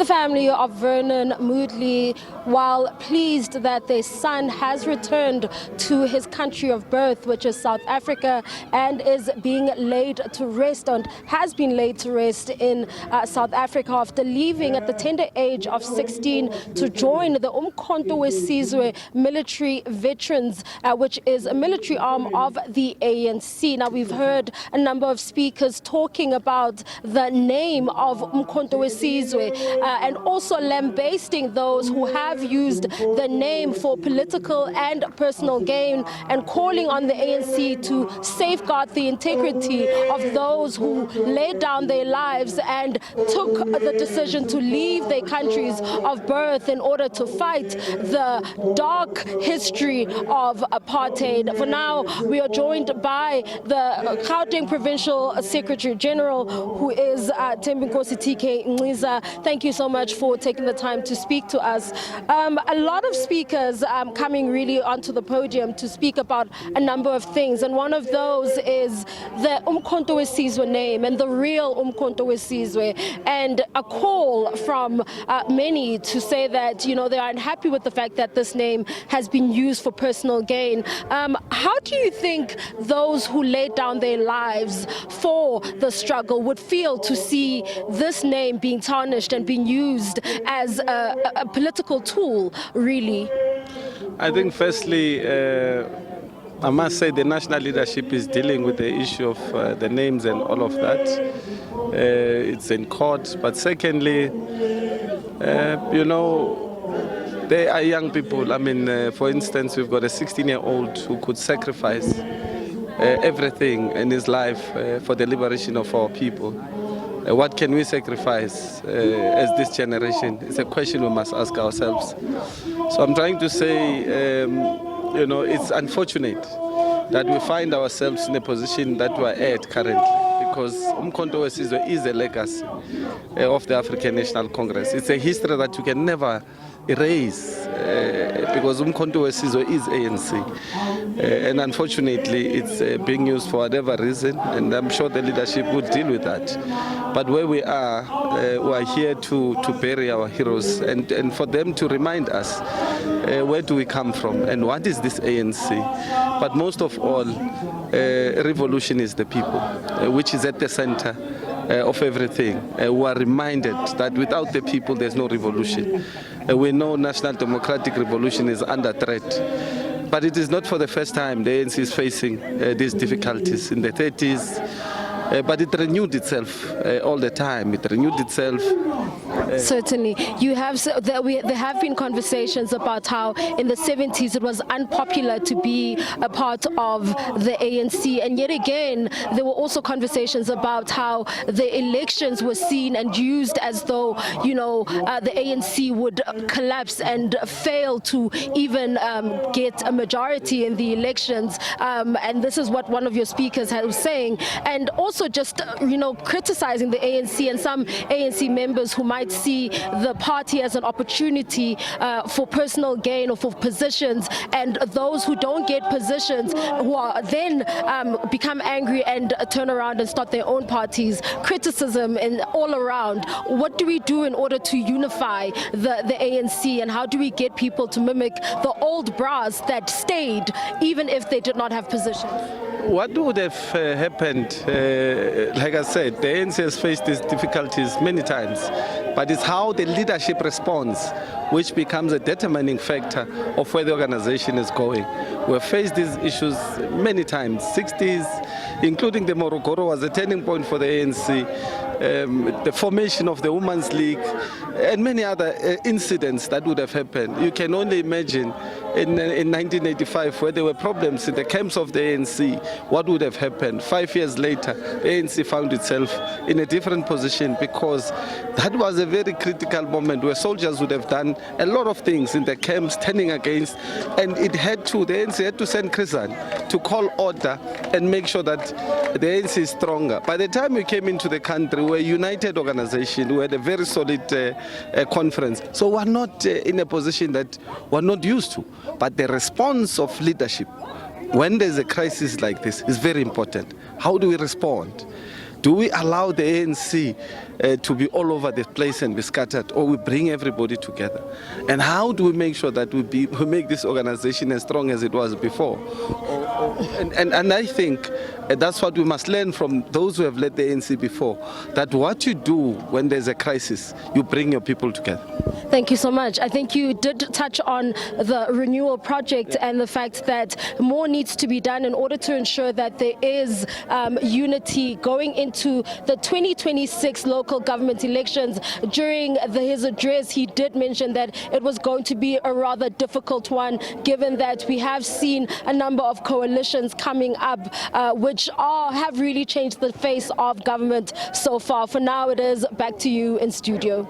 The family of Vernon Moodley, while pleased that their son has returned to his country of birth, which is South Africa, and is being laid to rest and has been laid to rest in South Africa after leaving at the tender age of 16 to join the Umkhonto weSizwe military veterans, which is a military arm of the ANC. Now, we've heard a number of speakers talking about the name of Umkhonto weSizwe, and also lambasting those who have used the name for political and personal gain, and calling on the ANC to safeguard the integrity of those who laid down their lives and took the decision to leave their countries of birth in order to fight the dark history of apartheid. For now, we are joined by the Gauteng Provincial Secretary General, who is Tambo Nciza. Thank you so much for taking the time to speak to us. A lot of speakers coming really onto the podium to speak about a number of things, and one of those is the Umkhonto weSizwe name and the real Umkhonto weSizwe, and a call from many to say that, you know, they are unhappy with the fact that this name has been used for personal gain. How do you think those who laid down their lives for the struggle would feel to see this name being tarnished and being used as a political tool, really? I think firstly, I must say the national leadership is dealing with the issue of the names and all of that. It's in court. But secondly, you know, they are young people. I mean, for instance, we've got a 16-year-old who could sacrifice everything in his life for the liberation of our people. What can we sacrifice as this generation? It's a question we must ask ourselves. So I'm trying to say, you know, it's unfortunate that we find ourselves in a position that we're at currently, because Umkhonto weSizwe is a legacy of the African National Congress. It's a history that you can never erase, because Umkhonto weSizwe is ANC. And unfortunately, it's being used for whatever reason, and I'm sure the leadership will deal with that. But where we are here to bury our heroes, and for them to remind us where do we come from and what is this ANC. But most of all, revolution is the people, which is at the center of everything. We are reminded that without the people there's no revolution. We know national democratic revolution is under threat, but it is not for the first time the ANC is facing these difficulties. In the 30s, but it renewed itself all the time. It renewed itself. Certainly. There have been conversations about how in the 70s it was unpopular to be a part of the ANC, and yet again there were also conversations about how the elections were seen and used as though, you know, the ANC would collapse and fail to even get a majority in the elections, and this is what one of your speakers was saying, and also just, you know, criticizing the ANC and some ANC members who might see the party as an opportunity for personal gain or for positions, and those who don't get positions who are then become angry and turn around and start their own parties. Criticism and all around. What do we do in order to unify the ANC, and how do we get people to mimic the old brass that stayed even if they did not have positions? What would have happened, like I said, the ANC has faced these difficulties many times, but it's how the leadership responds which becomes a determining factor of where the organization is going. We've faced these issues many times. 60s, including the Morogoro, was a turning point for the ANC. The formation of the Women's League, and many other incidents that would have happened. You can only imagine in 1985, where there were problems in the camps of the ANC, what would have happened. 5 years later, the ANC found itself in a different position, because that was a very critical moment where soldiers would have done a lot of things in the camps, turning against, and the ANC had to send Nciza to call order and make sure that the ANC is stronger. By the time we came into the country, we were a united organization. We had a very solid conference. So we're not in a position that we're not used to. But the response of leadership when there's a crisis like this is very important. How do we respond? Do we allow the ANC to be all over the place and be scattered, or we bring everybody together? And how do we make sure that we make this organization as strong as it was before? And I think that's what we must learn from those who have led the ANC before, that what you do when there's a crisis, you bring your people together. Thank you so much. I think you did touch on the renewal project and the fact that more needs to be done in order to ensure that there is unity going into the 2026 local government elections. During his address, he did mention that it was going to be a rather difficult one, given that we have seen a number of coalitions coming up, which have really changed the face of government so far. For now, it is back to you in studio.